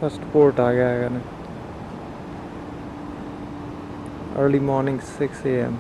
First port आ गया है early morning 6 AM.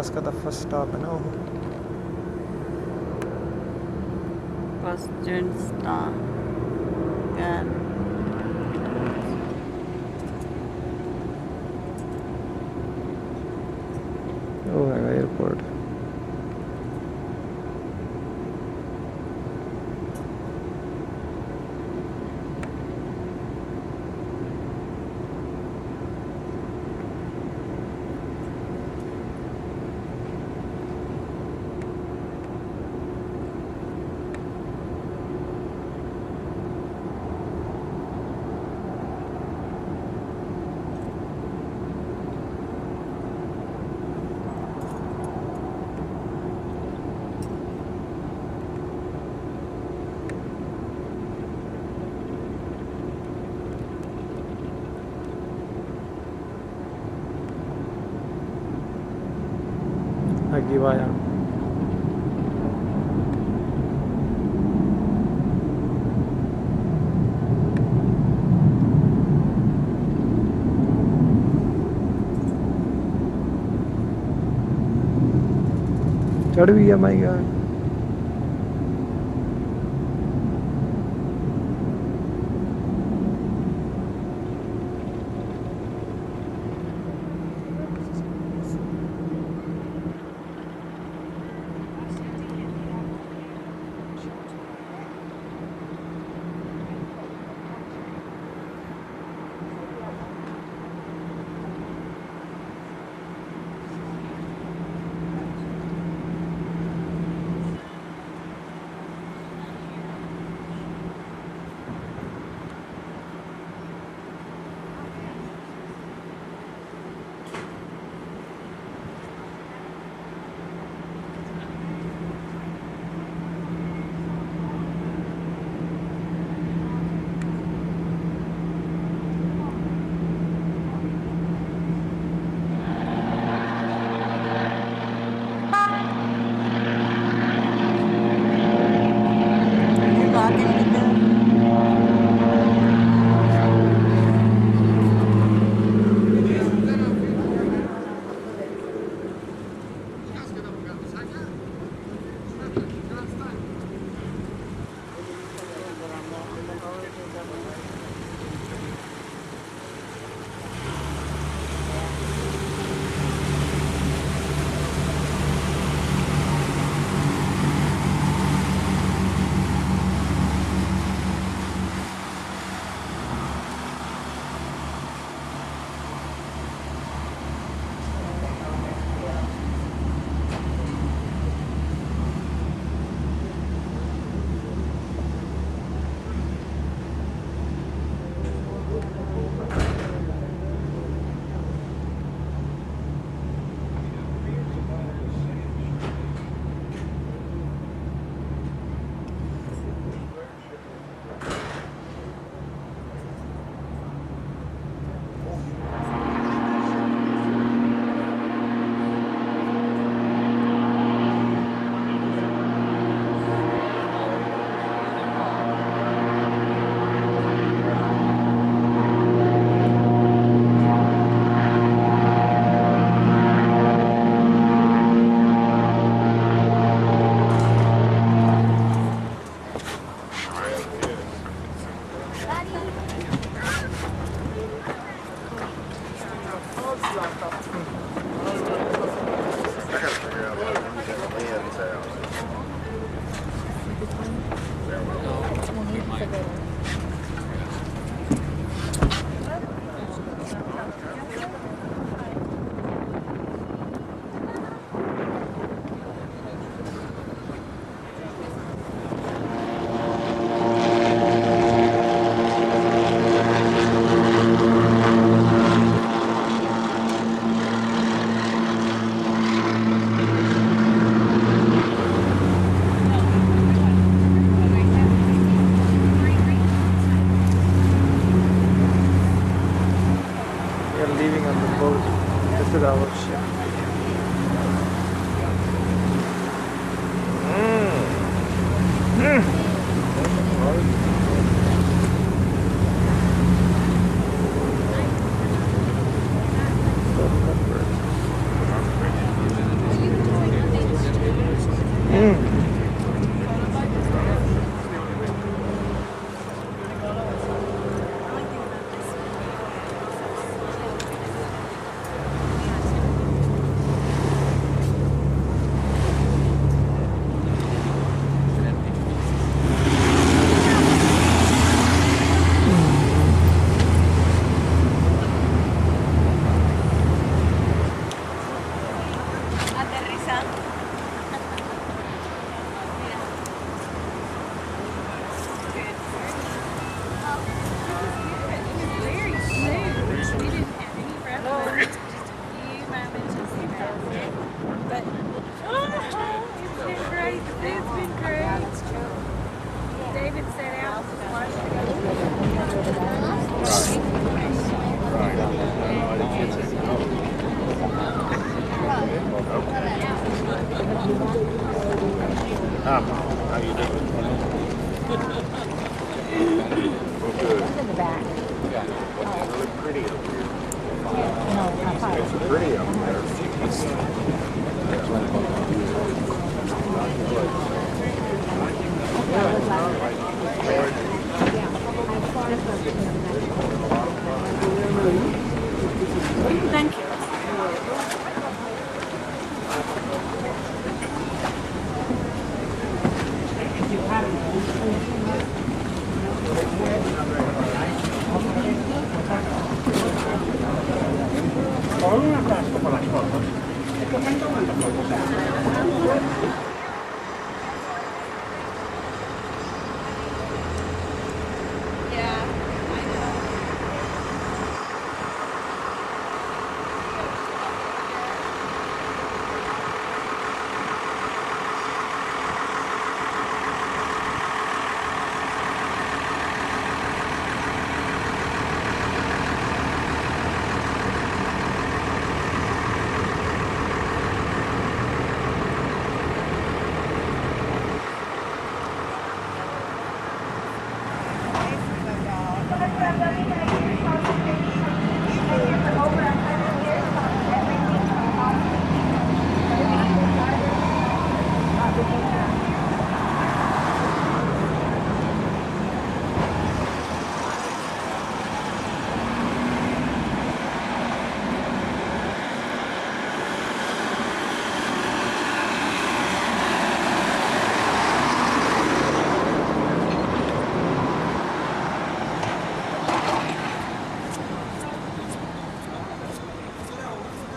Alaska the first stop है ना वो Western stop. Good. वो है एयरपोर्ट aquí vayan चढ़ भी गया माई God You locking with them? How you doing? Well, good. In the back. Yeah. It's really pretty up here. No, not far. It's pretty up there. Thank you.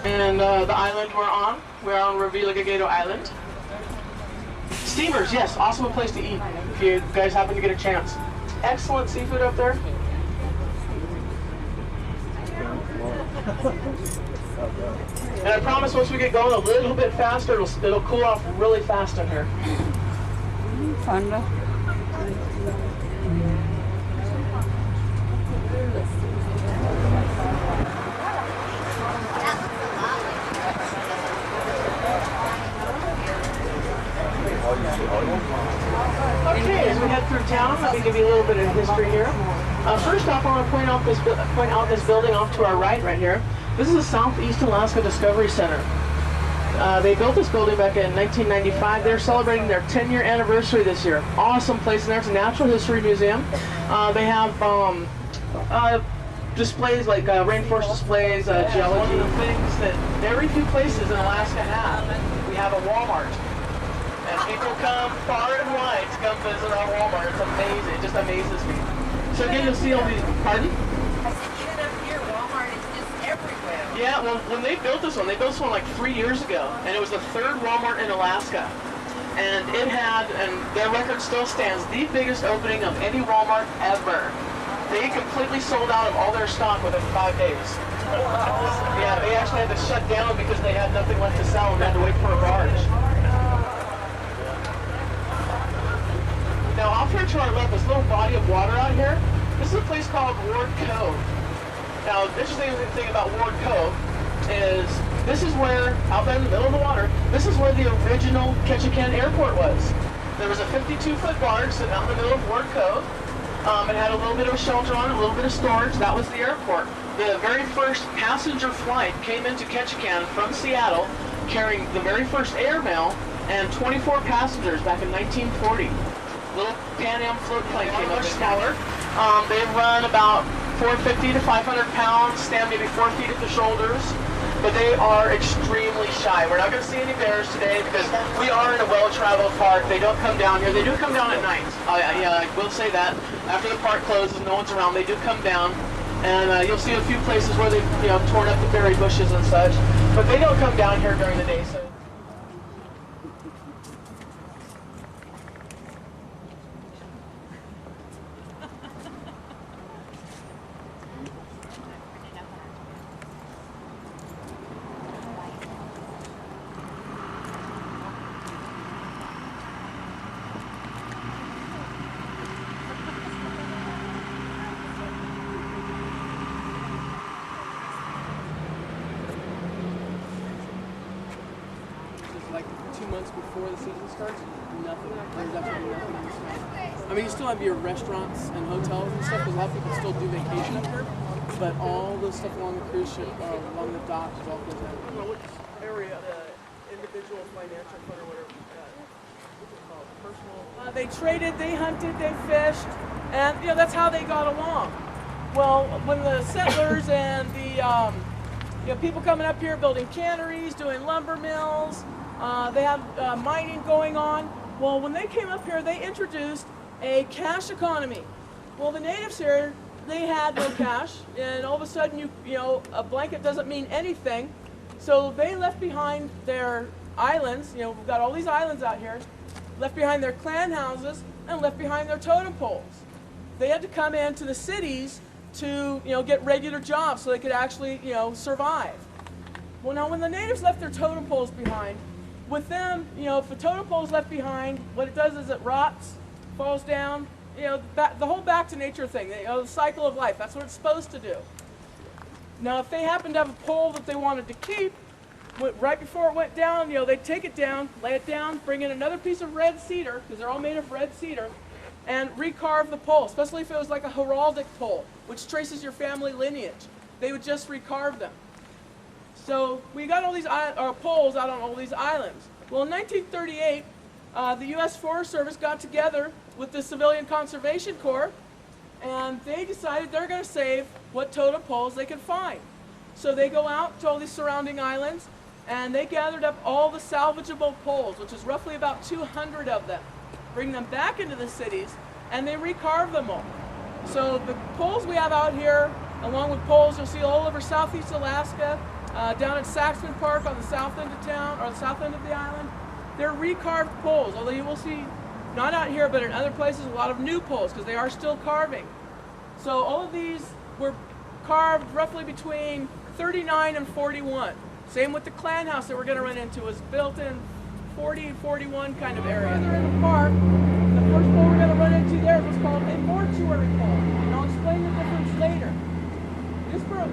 And the island we're on Revillagigedo Island. Steamers, yes, awesome place to eat if you guys happen to get a chance. Excellent seafood up there. And I promise once we get going a little bit faster, it'll cool off really fast in here. Thunder. Okay, as we head through town, let me give you a little bit of history here. First off, I want to point out this building off to our right here. This is the Southeast Alaska Discovery Center. They built this building back in 1995. They're celebrating their 10-year anniversary this year. Awesome place in there. It's a natural history museum. They have displays like rainforest displays, geology, things that very few places in Alaska have. We have a Walmart. And people come far and wide to come visit our Walmart. It's amazing. It just amazes me. So again, you'll see all these, pardon? I said, even up here, Walmart is just everywhere. Yeah, well, when they built this one like 3 years ago, and it was the third Walmart in Alaska. And it had, and their record still stands, the biggest opening of any Walmart ever. They completely sold out of all their stock within 5 days. Yeah, they actually had to shut down because they had nothing left to sell and had to wait for a barge. Now, off here to our left, this little body of water out here, this is a place called Ward Cove. Now, the interesting thing about Ward Cove is this is where, out there in the middle of the water, this is where the original Ketchikan Airport was. There was a 52-foot barge sitting out in the middle of Ward Cove. It had a little bit of a shelter on it, a little bit of storage. That was the airport. The very first passenger flight came into Ketchikan from Seattle, carrying the very first airmail and 24 passengers back in 1940. Little Pan Am float plane came up, smaller. They run about 450 to 500 pounds, stand maybe 4 feet at the shoulders, but they are extremely shy. We're not going to see any bears today because we are in a well-traveled park. They don't come down here. They do come down at night. Yeah, I will say that. After the park closes, no one's around, they do come down. And you'll see a few places where they've torn up the berry bushes and such, but they don't come down here during the day. So. months before the season starts, nothing. There's absolutely nothing in the snow. I mean, you still have your restaurants and hotels and stuff, because a lot of people still do vacation up here, but all the stuff along the cruise ship, along the docks, is all closed down. I don't know which area, individual financial fund or whatever. Personal. They traded, they hunted, they fished, and that's how they got along. Well, when the settlers and the people coming up here building canneries, doing lumber mills, they have mining going on. Well, when they came up here, they introduced a cash economy. Well, the natives here, they had no cash, and all of a sudden, a blanket doesn't mean anything. So they left behind their islands. We've got all these islands out here. Left behind their clan houses and left behind their totem poles. They had to come into the cities to get regular jobs so they could actually survive. Well, now when the natives left their totem poles behind, with them, if a totem pole is left behind, what it does is it rots, falls down, the whole back to nature thing, the cycle of life. That's what it's supposed to do. Now, if they happen to have a pole that they wanted to keep, right before it went down, they'd take it down, lay it down, bring in another piece of red cedar, because they're all made of red cedar, and recarve the pole, especially if it was like a heraldic pole, which traces your family lineage. They would just recarve them. So we got all these poles out on all these islands. Well, in 1938, the U.S. Forest Service got together with the Civilian Conservation Corps, and they decided they're going to save what totem poles they could find. So they go out to all these surrounding islands, and they gathered up all the salvageable poles, which is roughly about 200 of them, bring them back into the cities, and they recarve them all. So the poles we have out here, along with poles you'll see all over southeast Alaska, down at Saxman Park on the south end of town, or the south end of the island, they're recarved poles, although you will see, not out here, but in other places, a lot of new poles, because they are still carving. So all of these were carved roughly between 39 and 41. Same with the clan house that we're going to run into, was built in 40 and 41 kind of area. They're in the park. The first pole we're going to run into there is what's called a mortuary pole. And I'll explain the difference later.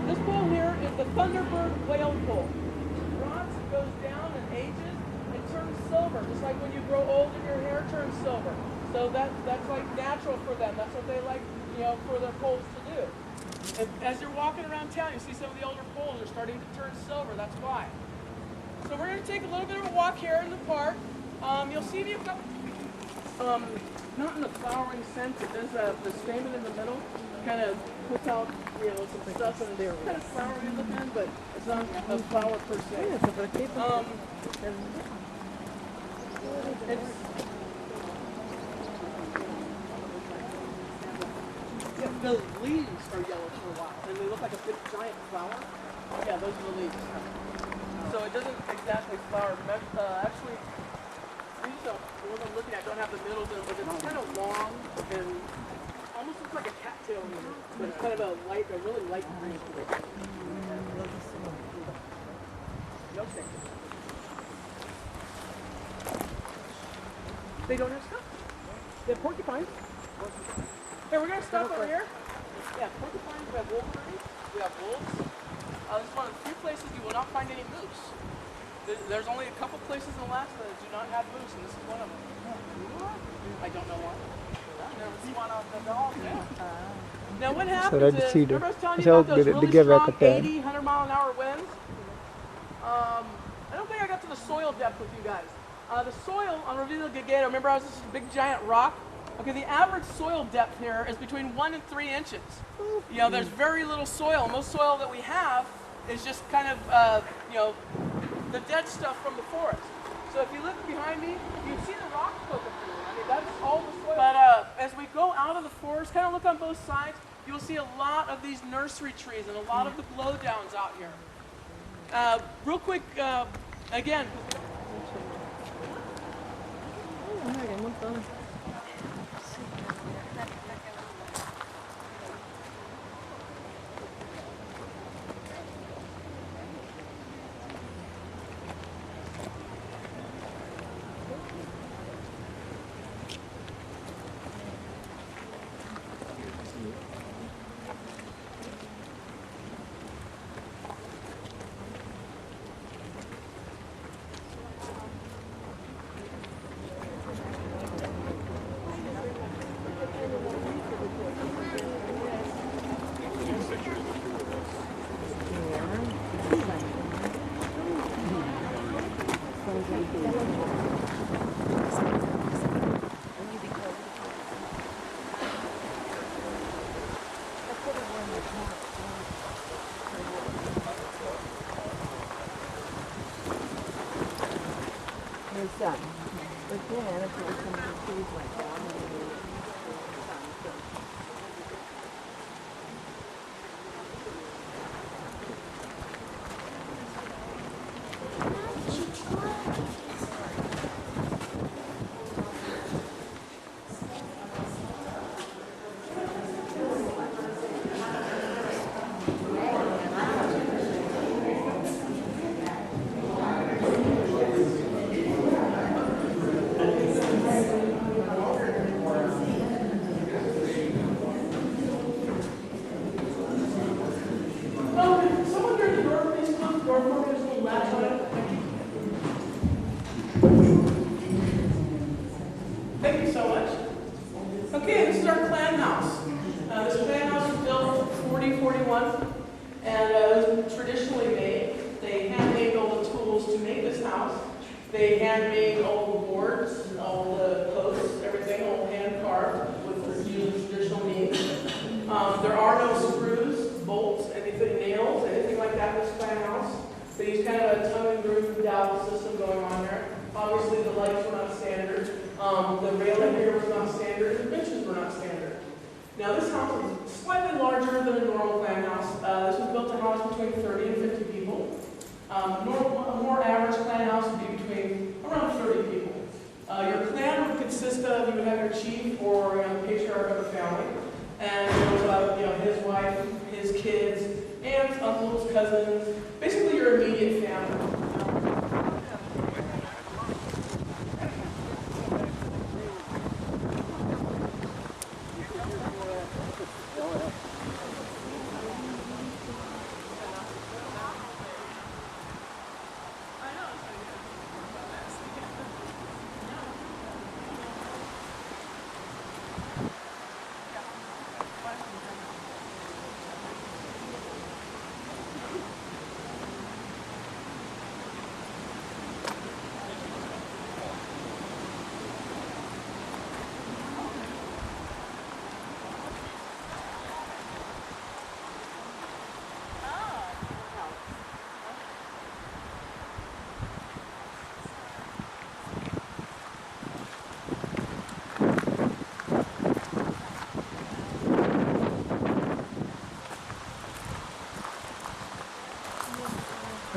This pole here is the Thunderbird whale pole. It rots, it goes down and ages, and turns silver, just like when you grow old and your hair turns silver. So that's like natural for them. That's what they like, for their poles to do. And as you're walking around town, you see some of the older poles are starting to turn silver. That's why. So we're going to take a little bit of a walk here in the park. You'll see me a couple, not in the flowering sense. It does the stamen in the middle, kind of puts out, some stuff in there. Kind of flowery looking, but it's not a flower per se. The leaves are yellow for a while, and they look like a big giant flower. Yeah, those are the leaves. So it doesn't exactly flower. Actually, these the ones I'm looking at don't have the middles in them, but it's kind of long and almost looks like a cattail, but it's kind of a really light green. No stick. They don't have stuff. They have porcupines. Hey, we're going to stop over here. Yeah, porcupines, we have wolverines, we have wolves. This is one of the few places you will not find any moose. There's only a couple places in Alaska that do not have moose, and this is one of them. I don't know why. I've never seen one out the dog. Now what happens is, remember I was telling you about those really strong 80, 100 mile an hour winds? I don't think I got to the soil depth with you guys. The soil on Revido Gagado, remember I was this big giant rock? Okay, the average soil depth here is between 1 and 3 inches. There's very little soil. Most soil that we have is just kind of, the dead stuff from the forest. So if you look behind me, you can see the rocks poking through. I mean, that's all the soil. But as we go out of the forest, kind of look on both sides, you'll see a lot of these nursery trees and a lot of the blowdowns out here. Real quick, again. Thank you so much. Okay, this is our clan house. This clan house was built 4041, and it was traditionally made. They handmade all the tools to make this house. They handmade all the boards, all the posts, everything, all hand carved with using traditional means. There are no screws, bolts, anything, nails, anything like that in this clan house. They use kind of a tongue and groove dowel system going on there. Obviously, the lights were not standard. The railing here was not standard. The benches were not standard. Now, this house is slightly larger than a normal clan house. This was built to house between 30 and 50 people. A more average clan house would be between around 30 people. Your clan would consist of, you would have your chief or the patriarch of the family, and his wife, his kids, aunts, uncles, cousins, basically your immediate family.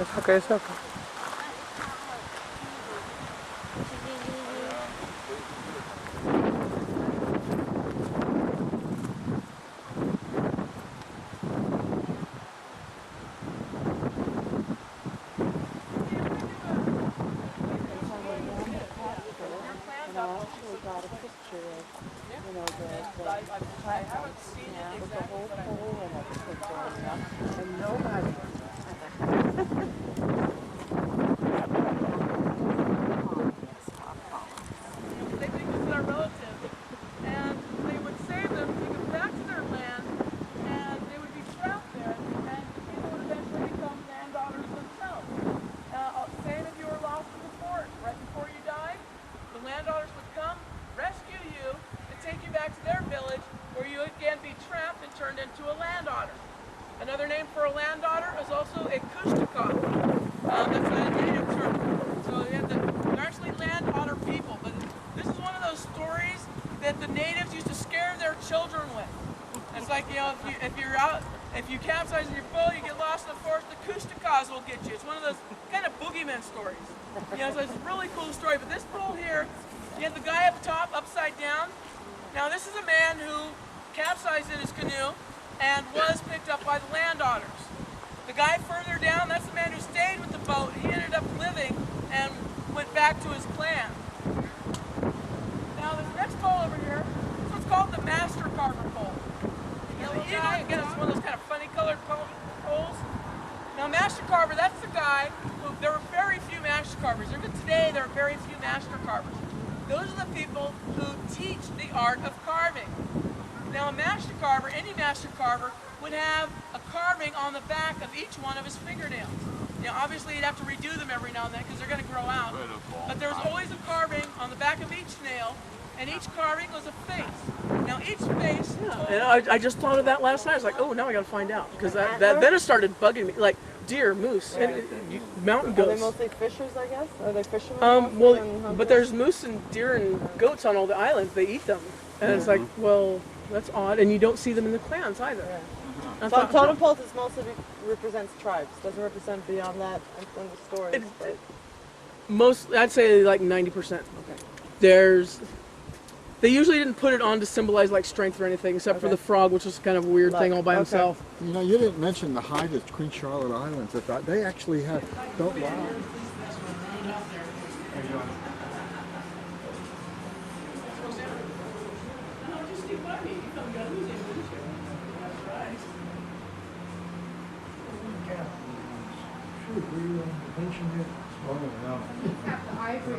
ऐसा कैसा था? I haven't seen it exactly, but I know. And nobody. They think this is our relative, and they would save them, take them back to their land, and they would be trapped there, and the people would eventually become landowners themselves. Same if you were lost in the fort, right before you died, the landowners would come, rescue you, and take you back to their village, where you again be trapped and turned into a landowner. Another name for a landowner is also a kushtaka. That's a native term. So they're actually landowner people, but this is one of those stories that the natives used to scare their children with. It's like, if you capsize in your boat, you get lost in the forest, the kushtakas will get you. It's one of those kind of boogeyman stories. So it's a really cool story. But this pool here, you have the guy up top, upside down. Now this is a man who capsized in his canoe and was picked up by the landowners. The guy further down, that's the man who stayed with the boat. He ended up living and went back to his clan. Now this next pole over here, is what's called the master carver pole. Again, it's one of those kind of funny colored poles. Now master carver, that's the guy who, there are very few master carvers. Even today there are very few master carvers. Those are the people who teach the art of carving. Now a master carver, any master carver, would have a carving on the back of each one of his fingernails. Now obviously you'd have to redo them every now and then because they're going to grow out. But there's always a carving on the back of each nail, and each carving was a face. Now each face... And I just thought of that last night. I was like, oh, now I got to find out. Because that then it started bugging me. Like deer, moose, and mountain goats. Are they mostly fishers, I guess? Are they fishermen? Well, but there's moose and deer and goats on all the islands. They eat them. And it's like, well, that's odd. And you don't see them in the clans either. Yeah. So totem poles is mostly represents tribes. Doesn't represent beyond that in the stories. I'd say like 90%. Okay. They usually didn't put it on to symbolize like strength or anything, except for the frog, which was kind of a weird thing all by himself. You know, you didn't mention the height of Queen Charlotte Islands. They actually have built wow.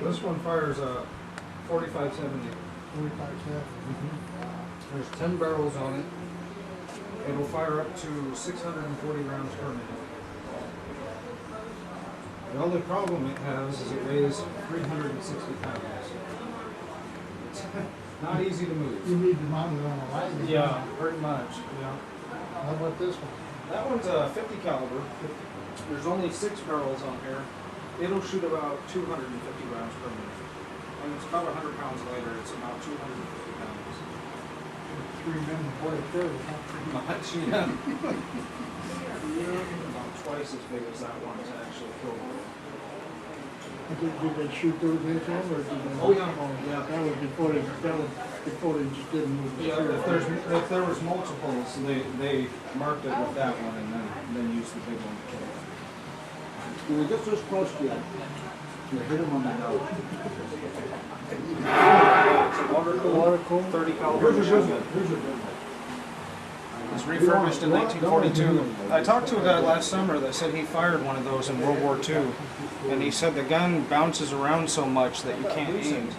This one fires a 4570. 4570. There's 10 barrels on it. It'll fire up to 640 rounds per minute. The only problem it has is it weighs 360 pounds. It's not easy to move. You need to mount it on a wagon. Yeah, pretty much. Yeah. How about this one? That one's a 50 caliber. There's only 6 barrels on here. It'll shoot about 250 rounds per minute. And it's about 100 pounds lighter. It's about 250 pounds. 3 men and boy third. Pretty much, yeah. About twice as big as that one to actually kill one. Did they shoot those into them, or did they? Oh, yeah. Yeah. That was before they just didn't move the Yeah, serial. if there was multiples, they marked it with that one and then used the big one to kill it. You were just as close to you. You hit him on the nose. It's a water cool, 30 caliber machine gun. It was refurbished in 1942. I talked to a guy last summer that said he fired one of those in World War II, and he said the gun bounces around so much that you can't aim.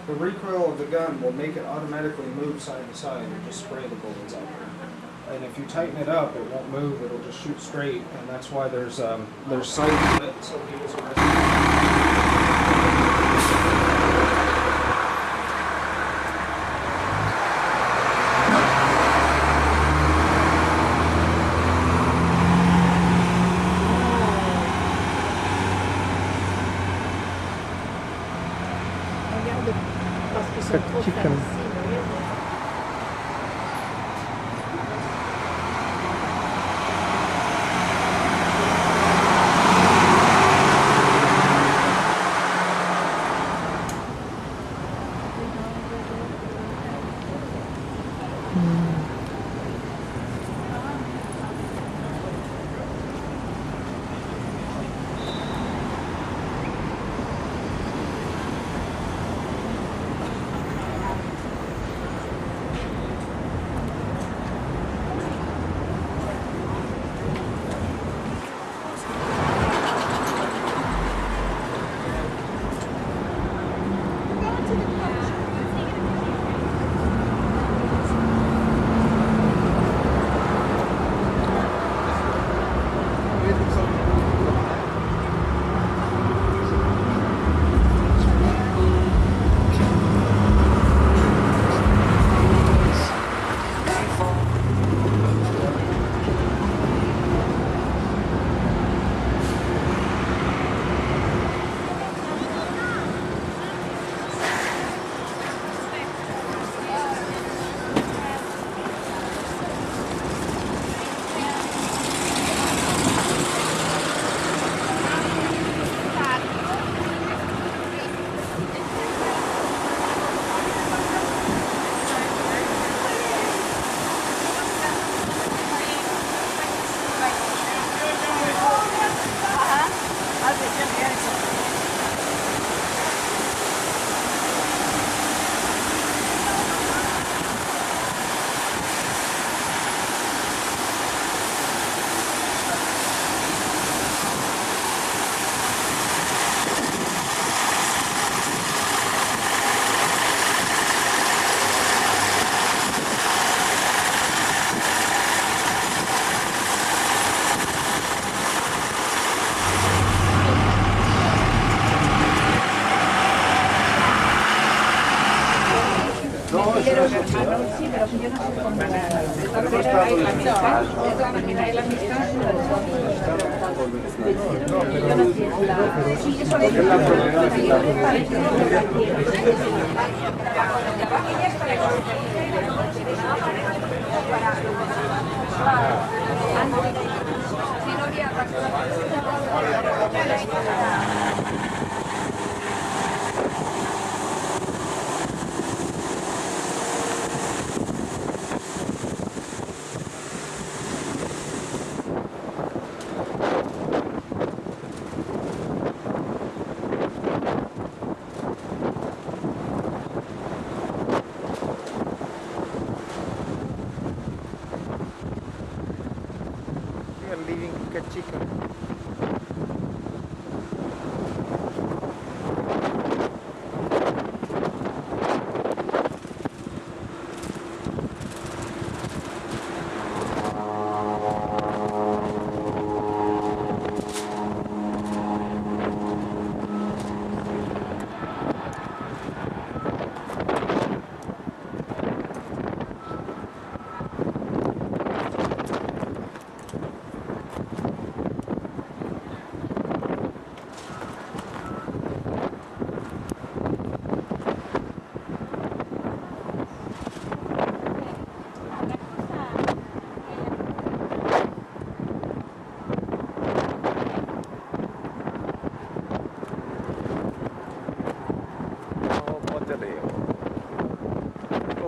The recoil of the gun will make it automatically move side to side and just spray the bullets out there. And if you tighten it up, it won't move. It'll just shoot straight, and that's why there's sight on it. So he was Chicken.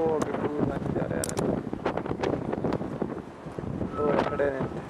ਉਹ ਅੱਗੇ tour ਲੰਘ ਜਾ ਰਿਹਾ ਨੇ ਦੋ ਖੜੇ ਨੇ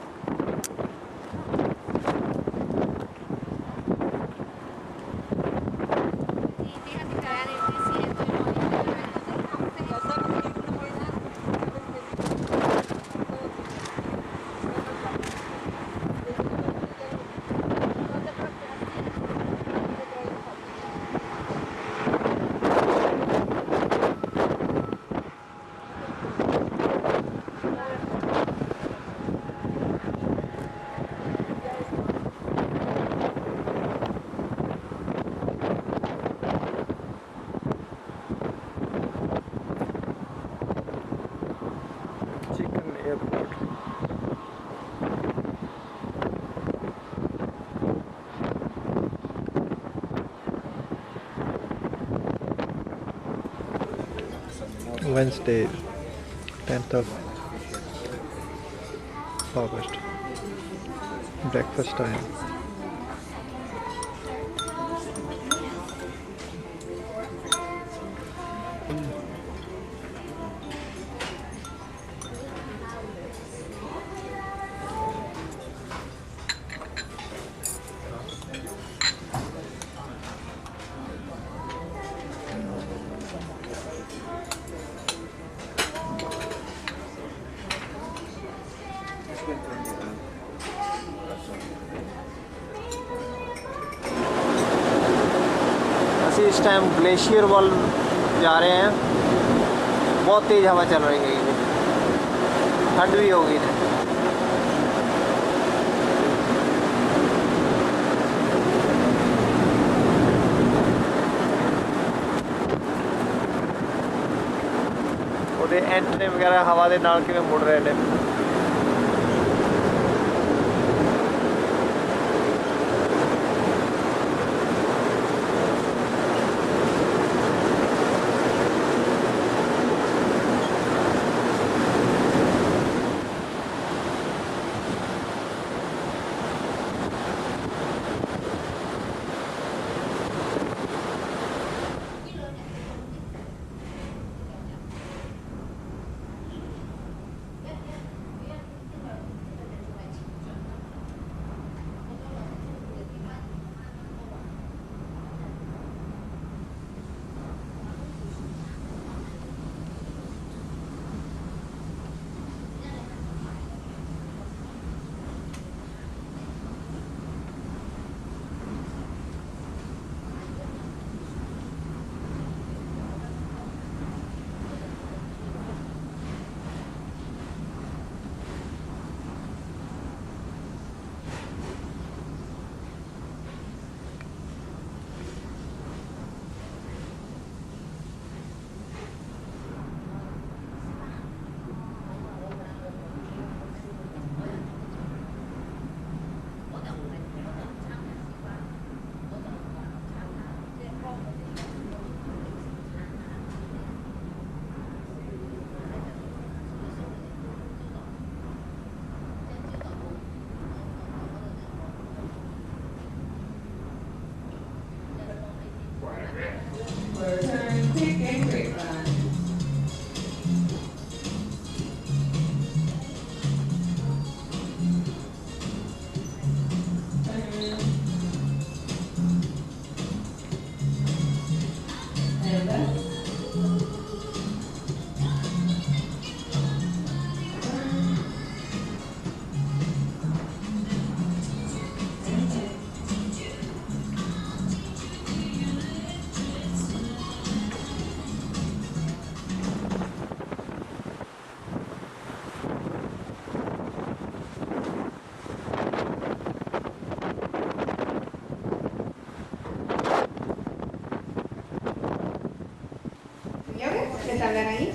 Wednesday, 10th of August. Breakfast time. इस टाइम ग्लेशियर वॉल जा रहे हैं बहुत तेज़ हवा चल रही है ठंड भी होगी ना ਉਹਦੇ ਐਂਟਨੇ ਵਗੈਰਾ ਹਵਾ ਦੇ ਨਾਲ ਕਿਵੇਂ ਮੁੜ ਰਹੇ ਨੇ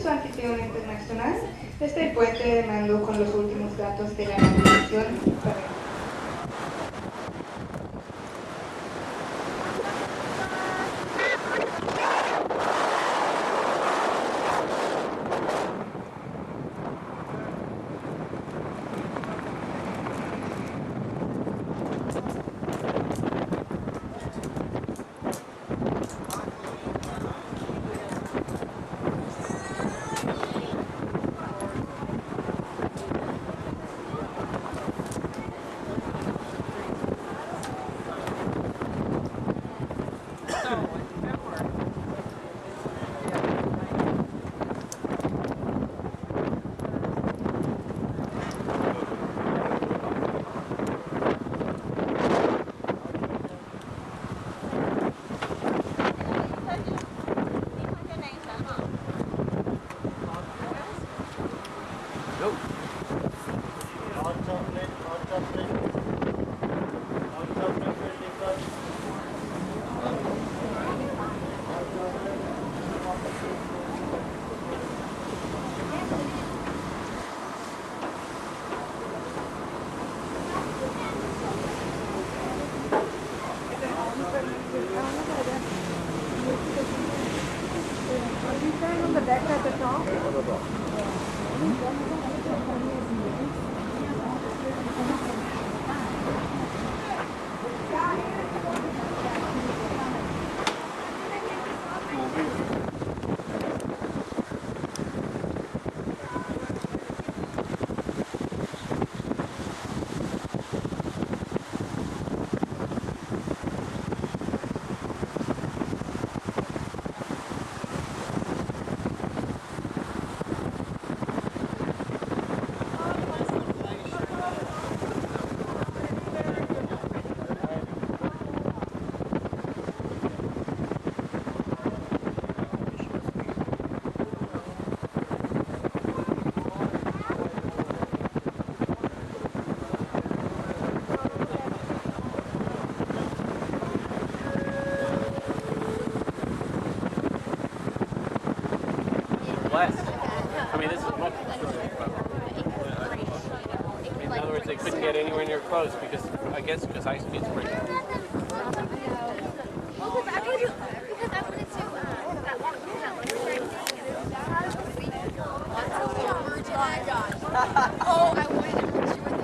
Su anfitrión internacional, este puente mandó con los últimos datos de la navegación para the deck at the top? Less. I mean, this is much. In other words, they couldn't get anywhere near close because, I guess, because ice speed's pretty high. Oh, I wanted to picture with them.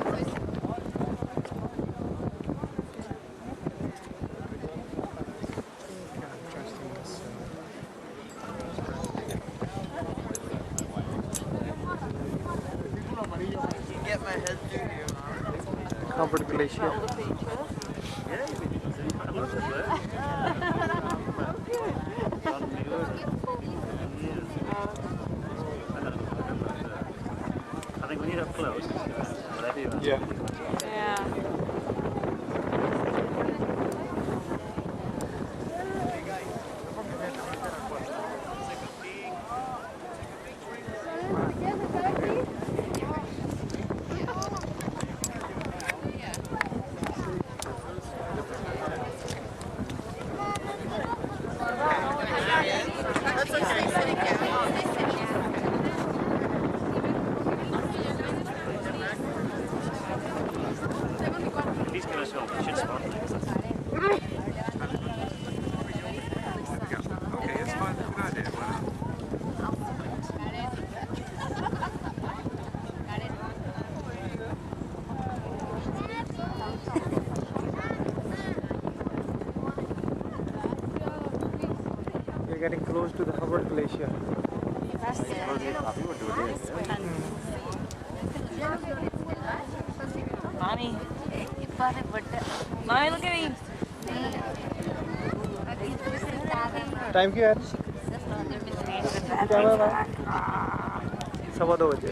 Get my head through here. Hubbard Glacier. I think we need up close. Whatever you want. Yeah. Yeah. He's going to show me. Should spot things. Okay, it's fine. Good idea. We're getting close to the Hubbard Glacier. Mommy. Mommy, look at me. Time क्या है? क्या हुआ भाई? 2:15 बजे.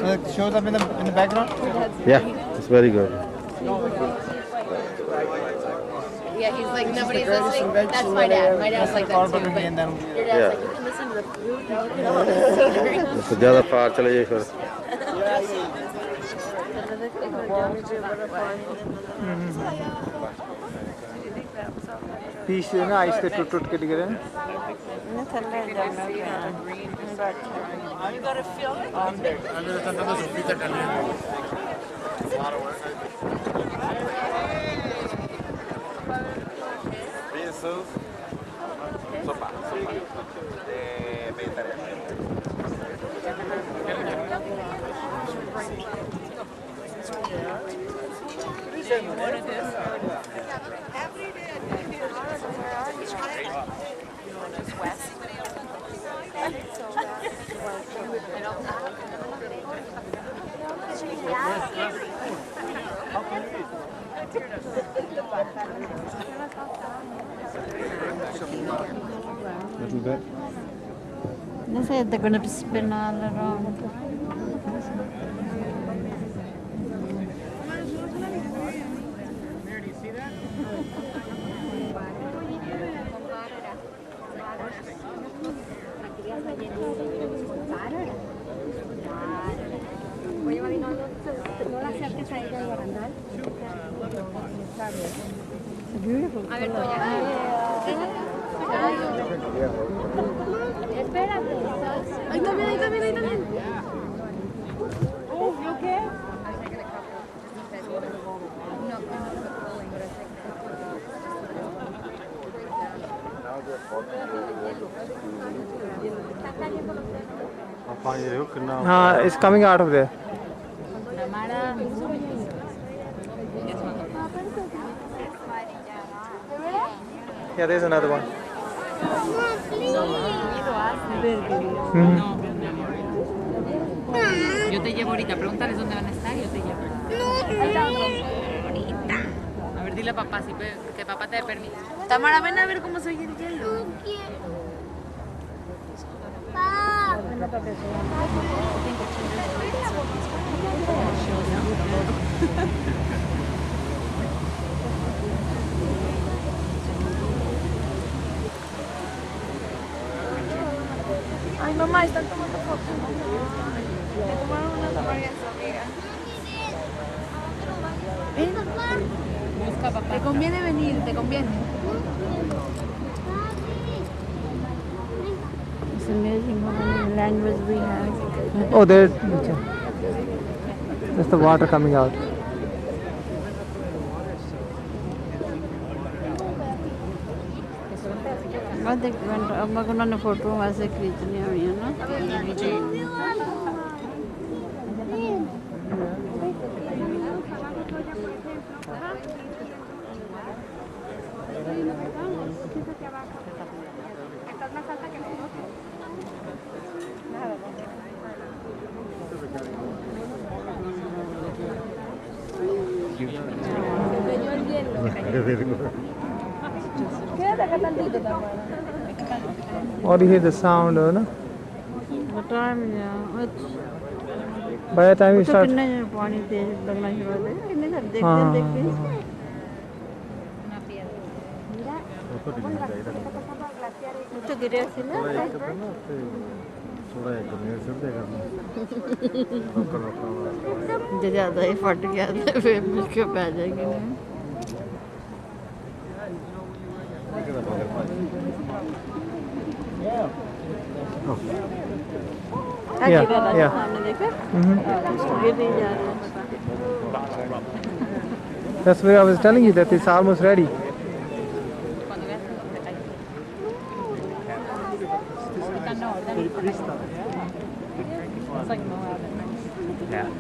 It shows up in the background? Yeah, it's very good. Yeah, he's like, This is nobody's the greatest listening. invention That's that my I dad. ever- My dad's like that too. But and then your dad's like, you can listen to the flute, you can all the scenery. तो ज़्यादा पार चले जाए फिर piece है ना ice के टूट के दिख रहे हैं You gotta film it? Sopa de vegetariano. Little bit. They said they're going to spin all around. Oye, mami, no la acerques a ella al barandal. A ver, Toya. Espérate. Ahí también, ahí también, ahí también. Oh, you okay? it's coming out of there. Yeah, there's another one. Yo te llevo ahorita, pregúntales dónde van a estar y yo te llevo. Ahorita. A ver, dile a papá que papá te dé permiso. Tamara, ven a ver cómo se oye el hielo. Ay, mamá, están tomando fotos. Le tomaron una toalla a su amiga. Ven. Busca papá. Te conviene venir, te conviene. It's amazing how many languages we have. Oh, there's the water coming out. अब मैं उन्होंने photo वहाँ से खींचनी हुई है ना Or you hear the sound, no? What time is it? By the time you start. कितने पानी तेज लगना शुरू हो जाएगा कितने सब देखते हाँ, देखते तो गिरे थे ना ज़्यादा ही फट गया था फिर मिलके पै जाएंगे नहीं Yeah. That's where I was telling you that it's almost ready. Yeah.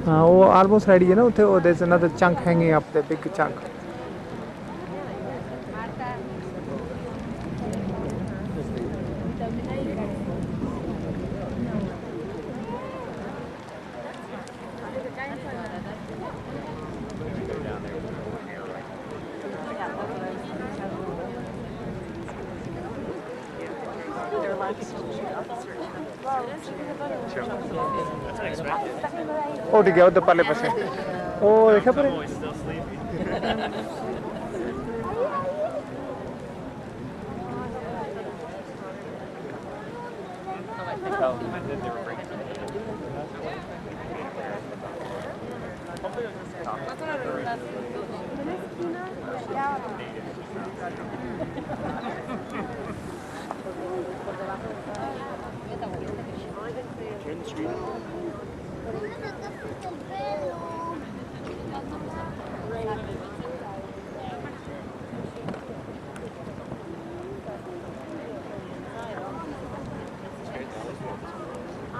Oh, almost ready, you know. Oh, there's another chunk hanging up there, big chunk. ओ ठीक है उधर पल्ले पासे ओ देखा पर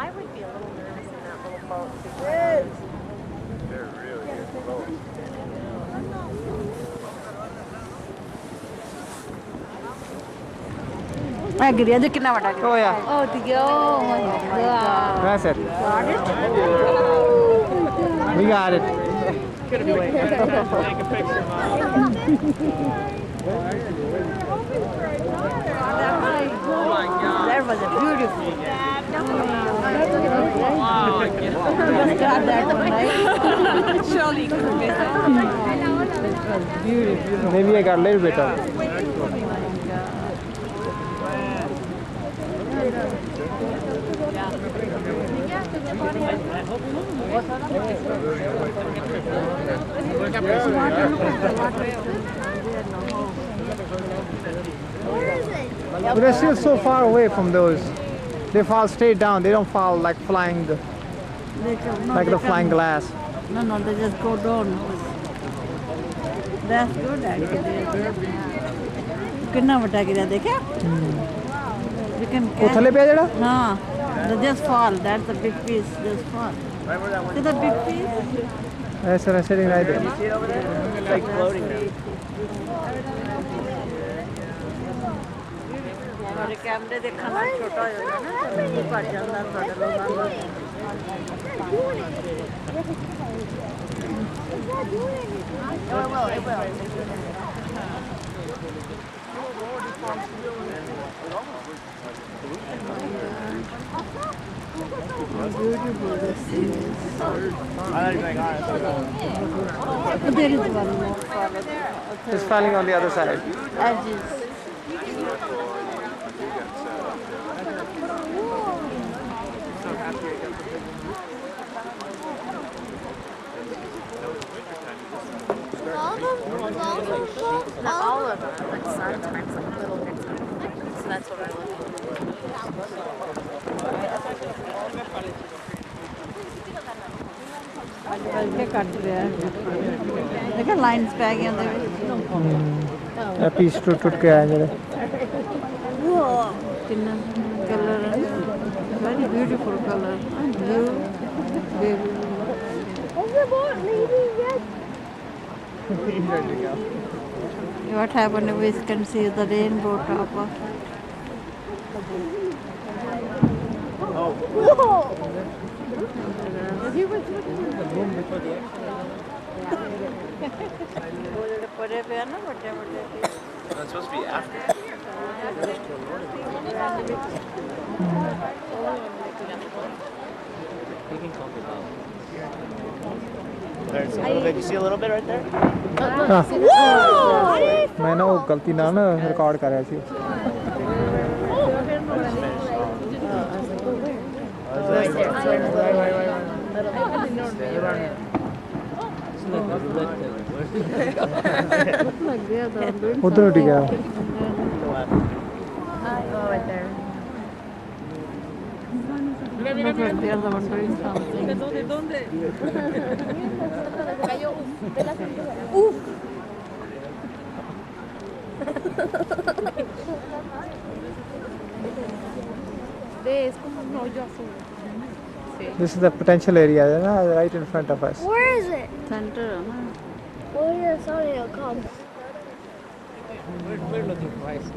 I would be a little nervous in that little boat. They're really good boats. I agree. I just can't. Oh yeah. Oh, oh my God. That's it. We got it. Take a picture, That was a beautiful. Wow. You must got that one, right? Surely. It was beautiful. Maybe I got a little bit of it. But they're still so far away from those. They fall straight down. They don't fall like flying, like the flying glass. No, they just go down. That's good actually. कितना बड़ा गिरा देखा? You can catch. उथले पे जड़ा? No, they just fall. That's the big piece. Just fall. See the big piece? That's what I'm sitting right there. You see it over there? It's like floating now. हमारे कैमरे देखना छोटा हो जाएगा ना तो ऊपर जाना थोड़ा लोग beautiful this thing is. There is one more follow there. It's falling on the other side. Edges. Not all of them, like sometimes like little bits of them. So that's what I look देखा lines पे आ गए अंदर piece टूट के आया जरा colour very beautiful colour blue baby What happened if we can see the rainbow top of That's supposed to be after. There's a little bit. You see a little bit right there? मैं ना वो गलती ना record कर रहा थी उधर उठ गया ¿De dónde? Es como un hoyo azul. This is the potential area right in front of us. Where is it? Center. Oh yeah, sorry, it'll come. We're looking twice.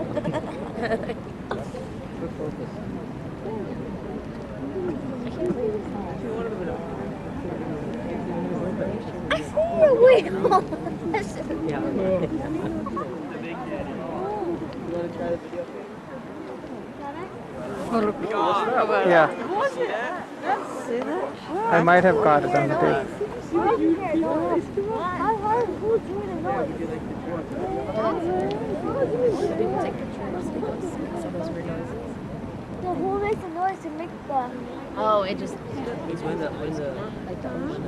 Good focus. I see a whale. Yeah. Oh, look. Hubbard. Yeah. See that? I might have caught it on the tape. The whole makes a noise to make the. Oh, it just. It's when the like the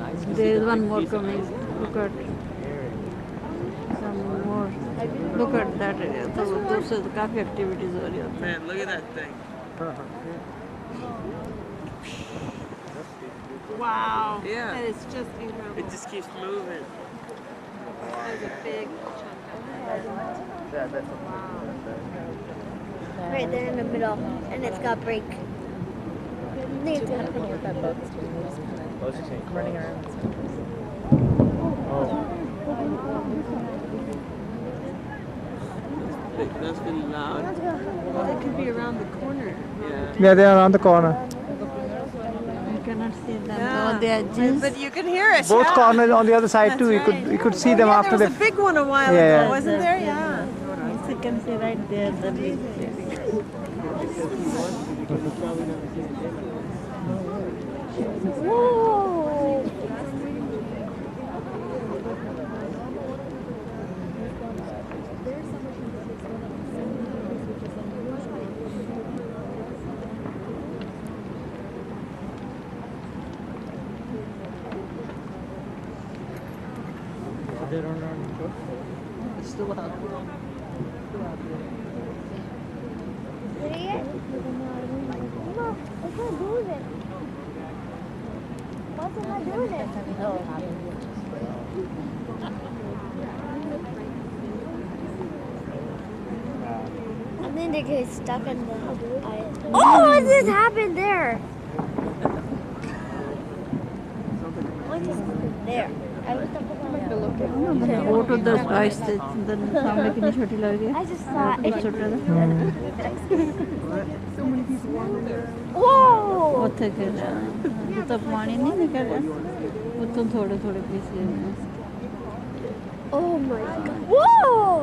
ice. There is one more coming. Look at some more. Look at that area. Those are the coffee activities over here. Man, look at that thing. Wow. Yeah. That is just incredible. It just keeps moving. That's a big chunk of it. Right there in the middle, and it's got break. Too kind of picky with that boat. Just kind of running around. That's really loud. That could be around the corner. Yeah. Yeah, they're around the corner. You cannot see them. Yeah. Oh, they are just. But you can hear it. Both yeah. corners on the other side That's too. right. You could see them Yeah, after there they. was a big one a while Yeah. ago, wasn't there? Yeah. Yes, you can see right there the big. Whoa! Still out. Idiot. No, it's not doing it. What's it not doing it? And then they get stuck in the ice. Oh, what just happened there? What just happened there? I was stuck Go to the ice station. Then सामने कितनी छोटी लग रही है? I just saw बहुत it. छोटा था. Whoa! वो थे के वो तो पानी नहीं निकल रहा. वो तो थोड़े थोड़े पीस हैं. Oh my god. Whoa!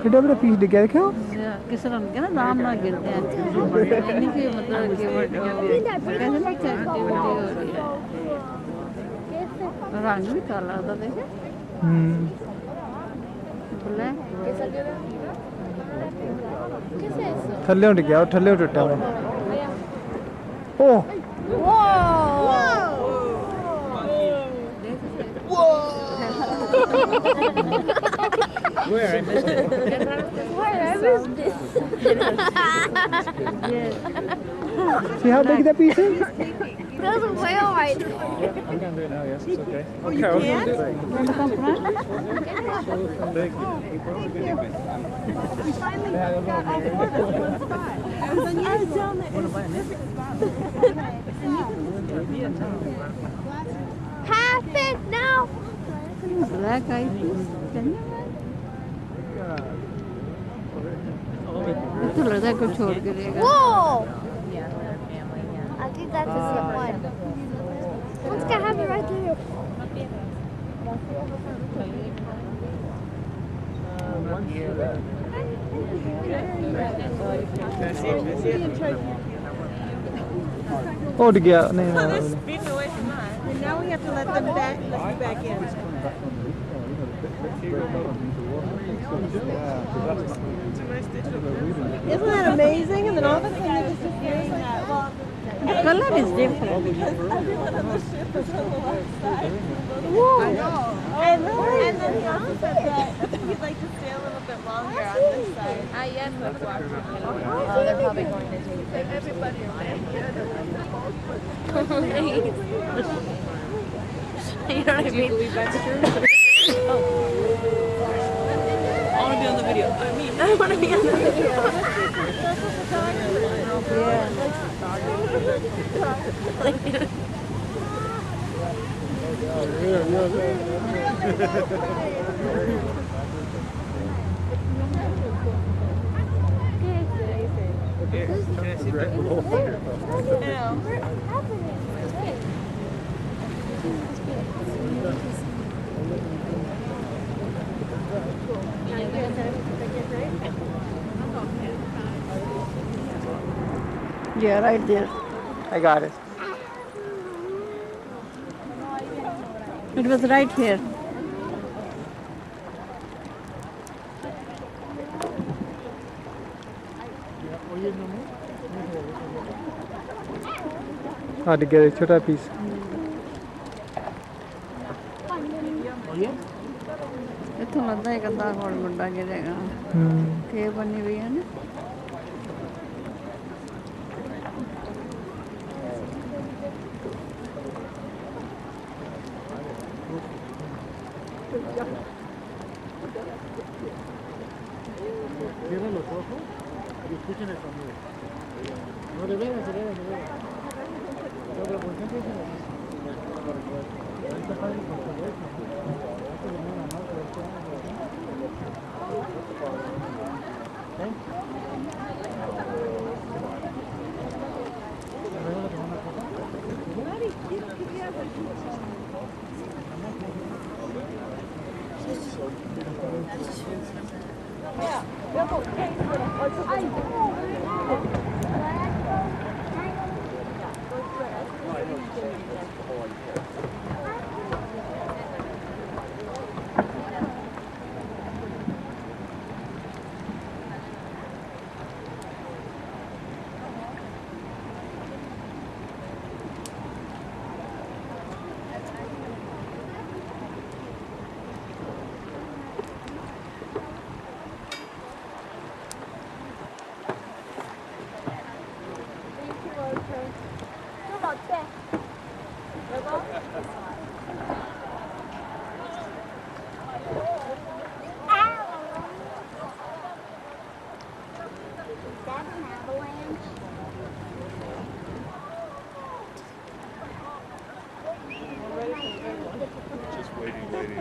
Did every piece together kill? किस तरह के ना दाम ना गिरते हैं. नहीं कि मतलब कि वो कैसे ना एक्टिविटी हो रही है. रंग भी काला था देखे. ब्लैक. थल्ले उठ गया और थल्ले उठ टूटा वो. ओह. Where? I missed it. Where? I missed it. See how big that piece is? There's a whale right there. I'm gonna do it now. Yes, it's okay. Oh, you can? I was down there. Half it now. Black eyed peas. Can you? तो लगता है कुछ छोड़ के रहेगा. Whoa! I think that's the same one. One's got have it right there. Oh, उठ गया नहीं Oh, they're नहीं. speeding away from us. And now we have to let them back in. Isn't that amazing? And then all of a sudden they just disappearing that. Well, The color is different. because everyone on the ship is on the left side. Whoa! I know. And then he also said that he'd like to stay a little bit longer on this side. Yes, let's watch. Oh, they're probably going to take everybody. You know what I mean? Do you believe that's true? I want to be on the video. I want to be on the video. Yeah, right there. I got it. It was right here. Hard to get a छोटा piece. इतना लगता है गंदा और गुंडा गिरेगा के बनी हुई है ना Cierra los ojos y escuchen el sonido. No, de veras, de veras, de veras. No, pero concéntrense en eso. Ahí está padre con su derecha. Esto de nada más, pero esto ¿eh?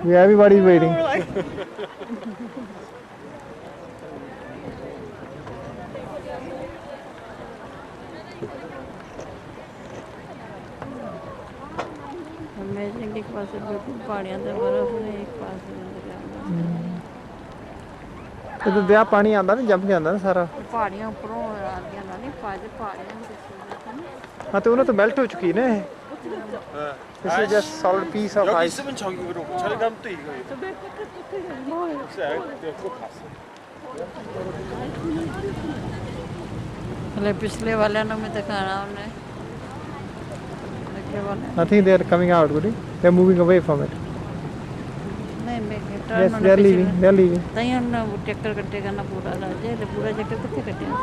Yeah, everybody's waiting. Amazing एक पास बिल्कुल पहाड़ियां ते बर्फ ने एक पास तो दरिया पानी आंदा ना जंप के आंदा ना सारा पहाड़ियां ऊपरों आ गया ना नहीं पहाड़ियां हाँ तो उन्हें तो मेल्ट हो चुकी है ना This is just solid piece of 여기 ice. 있으면 저기로 저기 가면 또 이거예요. 그거 봤어. पहले पिछले वाले ने में दिखाना उन्हें I think they are coming out, Goody. They are moving away from it. नहीं मैं Yes, they are leaving. They are leaving. नहीं उन्हें वो ट्रैक्टर कटेगा ना पूरा राजे पूरा ट्रैक्टर कितने कटेगा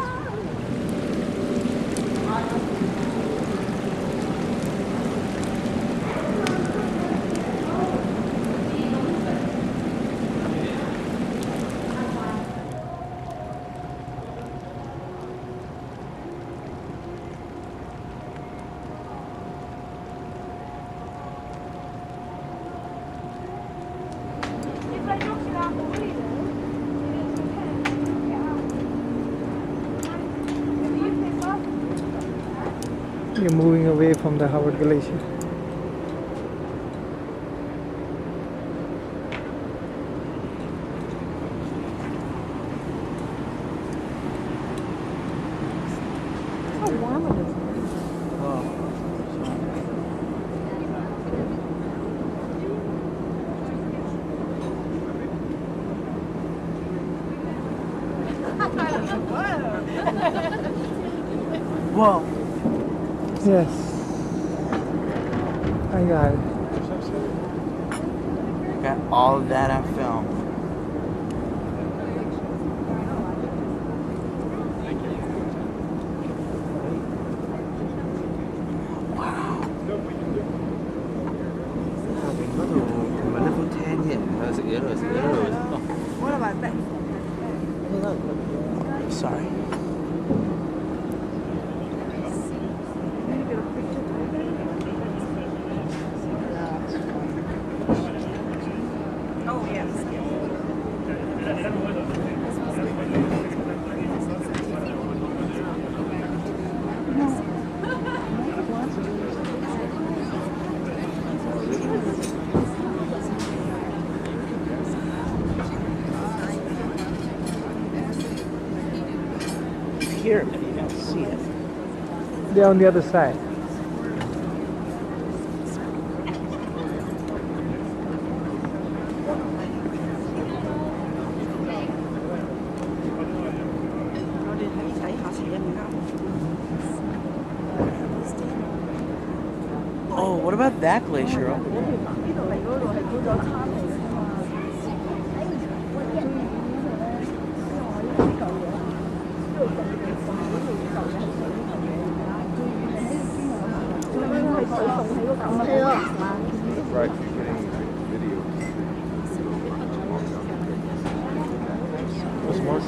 You're moving away from the Hubbard Glacier. How warm it is. Whoa. Yes. I got it. Got all of that on film. Wow. A little tangent. What about that? Sorry. Oh, yes. see it. They're on the other side. Oh, what about that glacier over there? Right, you're getting video. What's more?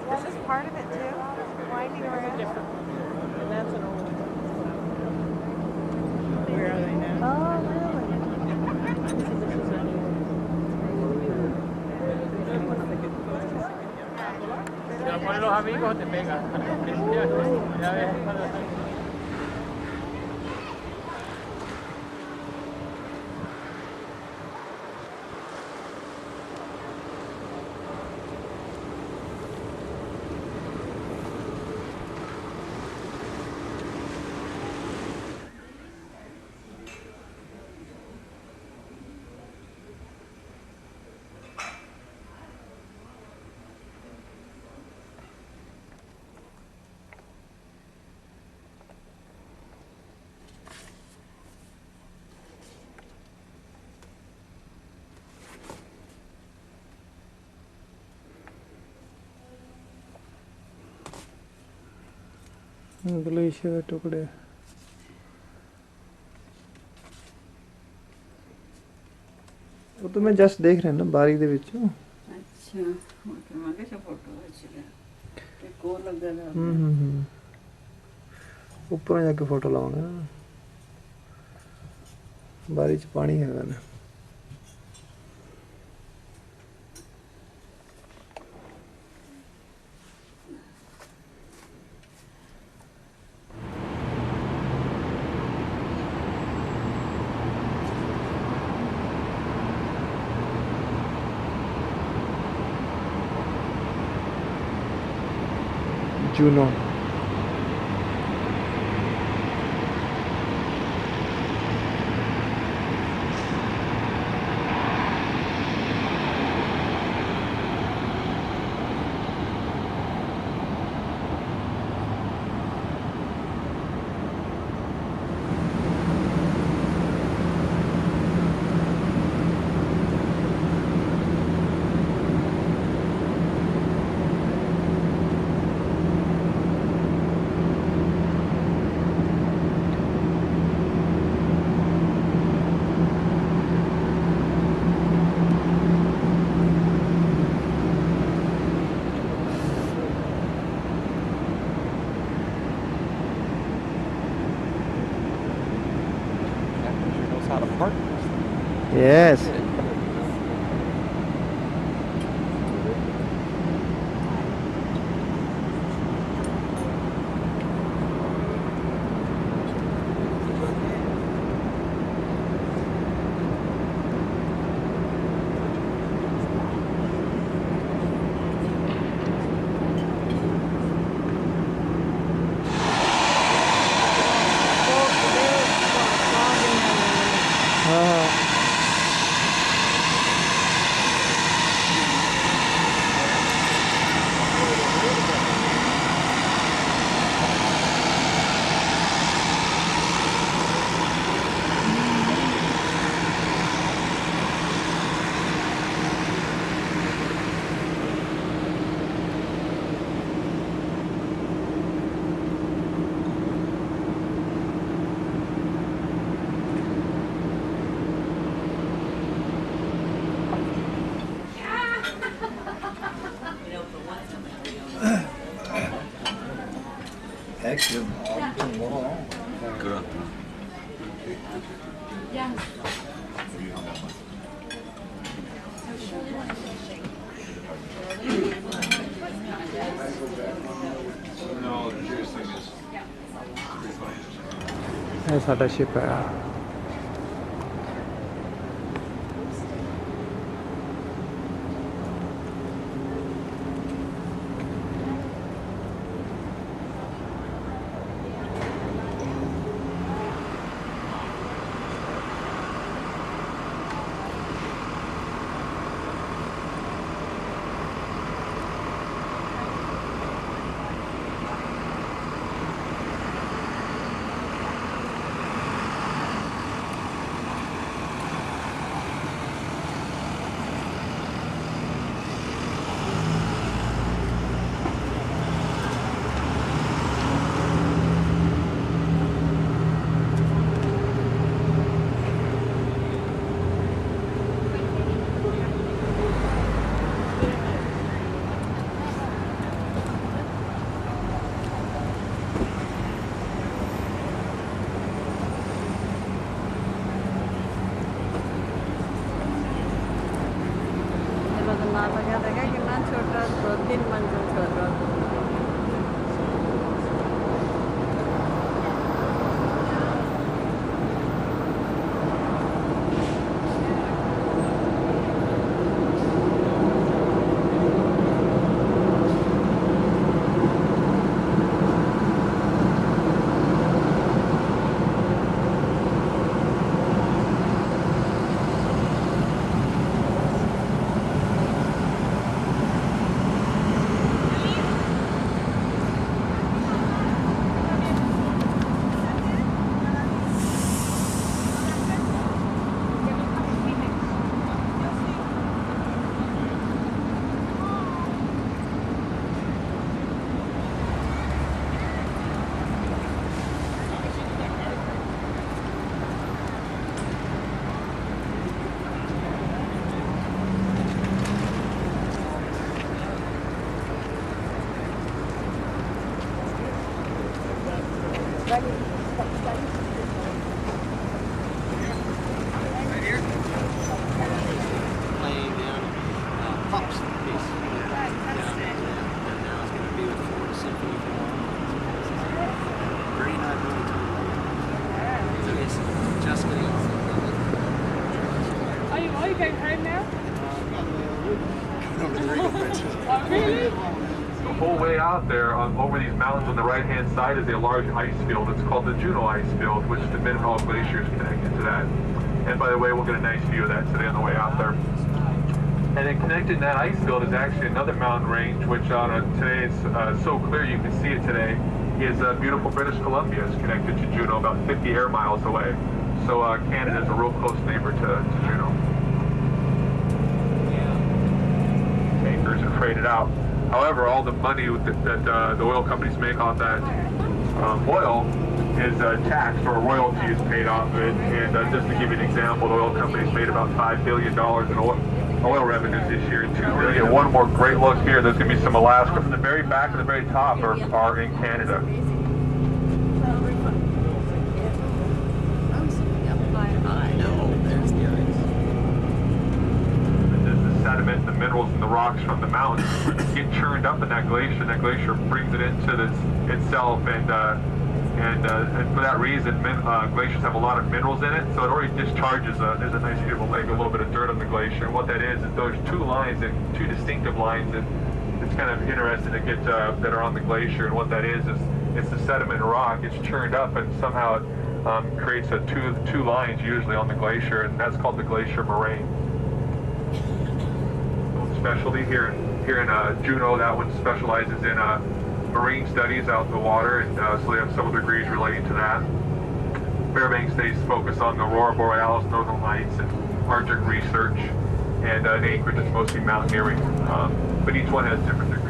This is part of it too. Winding around. And that's an old one. Where are they now? Oh, really? Ya con los amigos te pega. Ya ves. Glacier के टुकड़े वो तो मैं just देख रहा ना बारी दे विच अच्छा मागे से फोटो अच्छी ते को लगा ना ऊपर जाके फोटो लाऊंगा बारी च पानी है ना Juno. Yes. Good. No, the curious thing is, ਇਹ ਸਾਡਾ ਸ਼ਿਪ ਹੈ लगा था कितना छोटा 2-3 मंजिल छोटा The whole way out there, over these mountains on the right-hand side is a large ice field. It's called the Juneau Ice Field, which the Mineral Glacier is connected to that. And by the way, we'll get a nice view of that today on the way out there. And then connected in that ice field is actually another mountain range, which today is so clear you can see it today, is beautiful British Columbia. It's connected to Juneau, about 50 air miles away. So Canada is a real close neighbor to Juneau. Tankers are freighted out. However, all the money that the oil companies make off that oil is taxed, or royalty is paid off of it. And just to give you an example, the oil companies made about $5 billion in oil revenues this year, and $2 billion. One more great look here. There's going to be some Alaska from the very back to the very top are in Canada. Sediment, the minerals and the rocks from the mountains get churned up in that glacier. That glacier brings it into itself, and for that reason, glaciers have a lot of minerals in it. So it already discharges. There's a nice beautiful lake, a little bit of dirt on the glacier. And what that is those two lines, and two distinctive lines, and it's kind of interesting to get that are on the glacier. And what that is it's the sediment and rock. It's churned up, and somehow it creates two lines usually on the glacier, and that's called the glacier moraine. Specialty here in Juneau. That one specializes in marine studies out in the water, and so they have several degrees relating to that. Fairbanks, they focus on the Aurora Borealis, Northern Lights, and Arctic research, and in Anchorage it's mostly mountaineering, but each one has different degrees.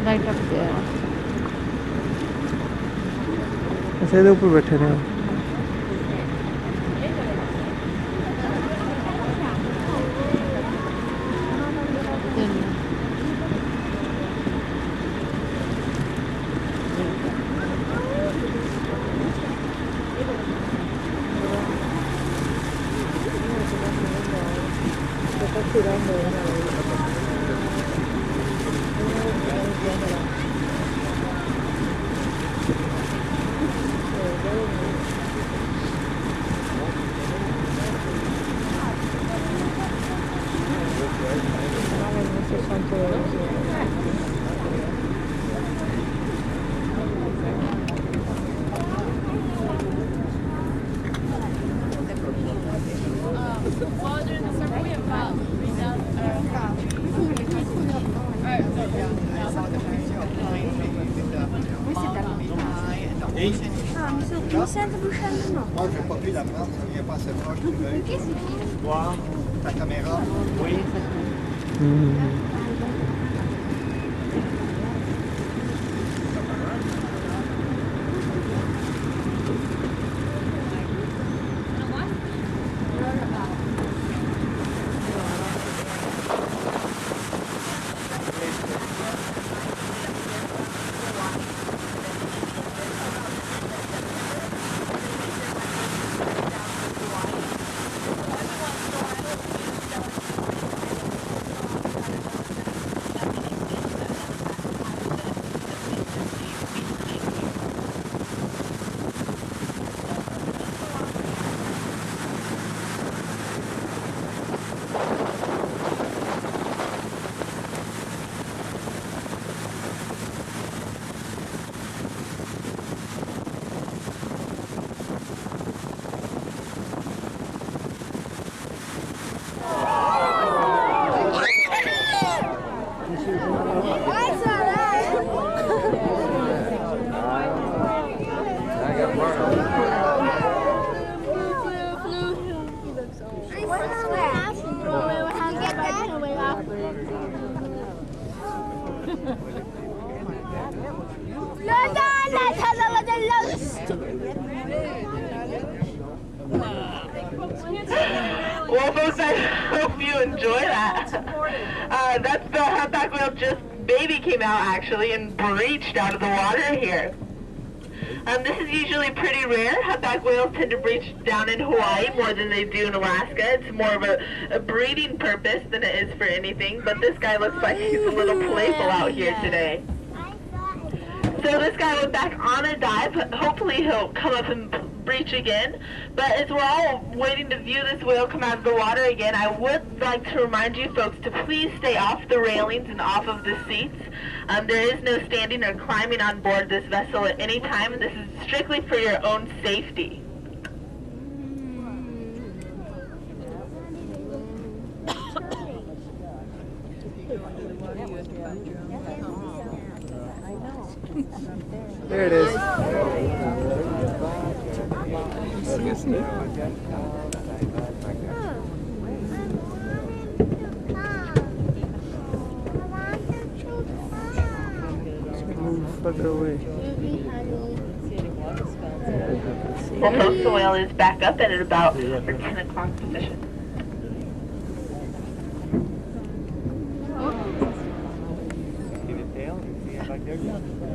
Right up there. अच्छा ਇਹਦੇ ਉੱਪਰ ਬੈਠੇ ਨੇ Moi, j'ai pas pu la prendre, ça vient pas assez proche du l'œil. Voir ta caméra. Oui. Well, folks, I hope you enjoy that. That's the humpback whale. Just baby came out actually and breached out of the water here. This is usually pretty rare. Humpback whales tend to breach down in Hawaii more than they do in Alaska. It's more of a breeding purpose than it is for anything. But this guy looks like he's a little playful out here today. So this guy went back on a dive. Hopefully he'll come up and breach again. But as we're all waiting to view this whale come out of the water again, I would like to remind you folks to please stay off the railings and off of the seats. There is no standing or climbing on board this vessel at any time. This is strictly for your own safety. There it is. Move further away. Well, folks, the whale is back up at about our 10 o'clock position. See the tail? You see it back there?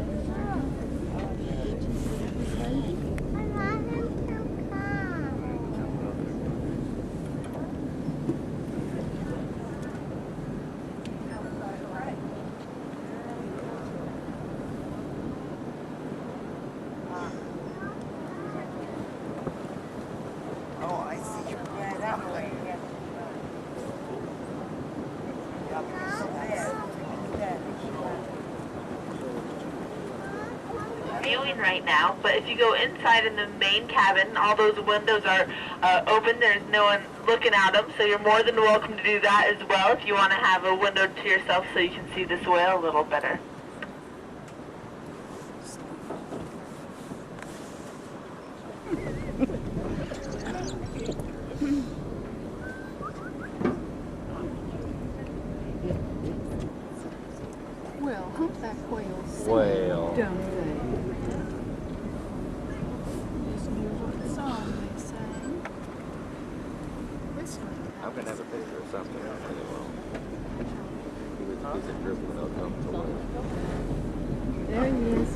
open right now, but if you go inside in the main cabin, all those windows are open. There's no one looking at them, so you're more than welcome to do that as well if you want to have a window to yourself so you can see this whale a little better. Well, humpback whales sing, Whale. don't they? This beautiful song they sang. This one. I'm gonna have a picture of something. I'll tell you what. Is it dribbling? They'll come to life. There he is.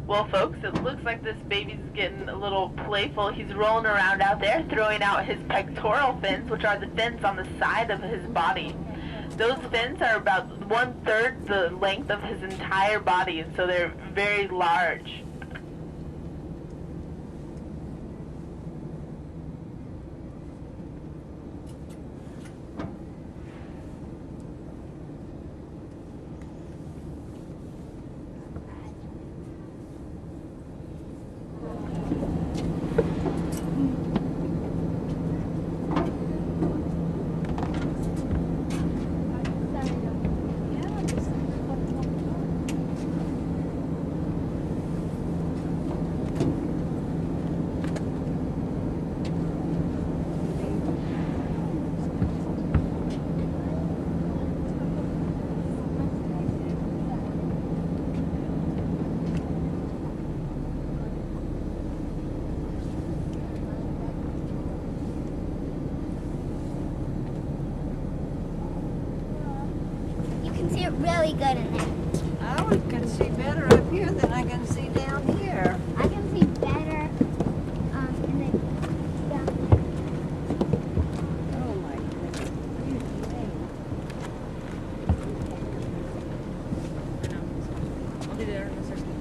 Well, folks, it looks like this baby's getting a little playful. He's rolling around out there, throwing out his pectoral fins, which are the fins on the side of his body. Those fins are about 1/3 the length of his entire body, and so they're very large. Really good in there. I can see better up here than I can see down here. I can see better in the down there. Oh my goodness. I'll be there in a second.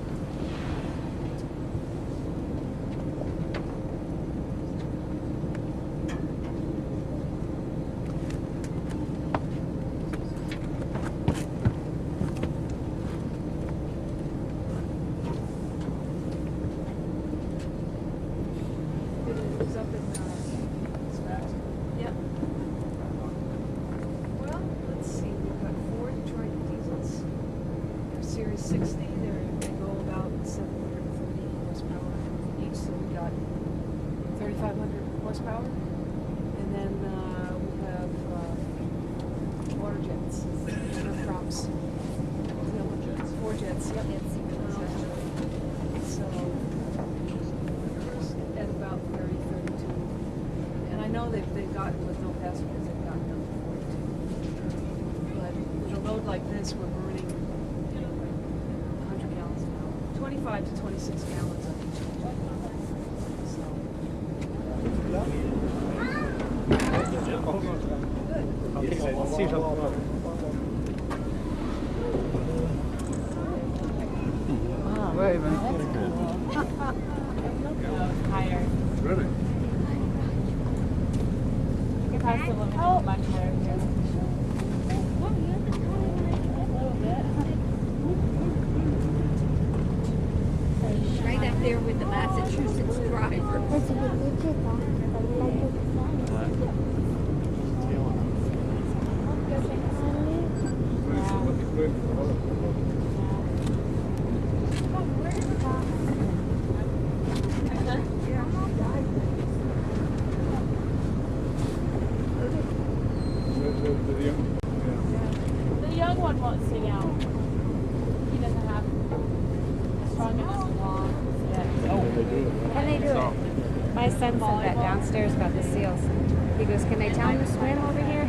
Series 60, they go about 730 horsepower each, so we got 3,500 horsepower. And then we have water jets, props. Four jets, yep. So, at about 30, 32. And I know they've gotten, with no passengers, they've gotten up to 42. But with a load like this, we're burning 25 to 26 gallons of each engine. Wait a minute. Higher. Really? Your cost of living is much higher here. The young one won't sing out. He doesn't have a strong enough lungs yet. Can they do it? My son said that downstairs about the seals. He goes, can they tell him to swim over here?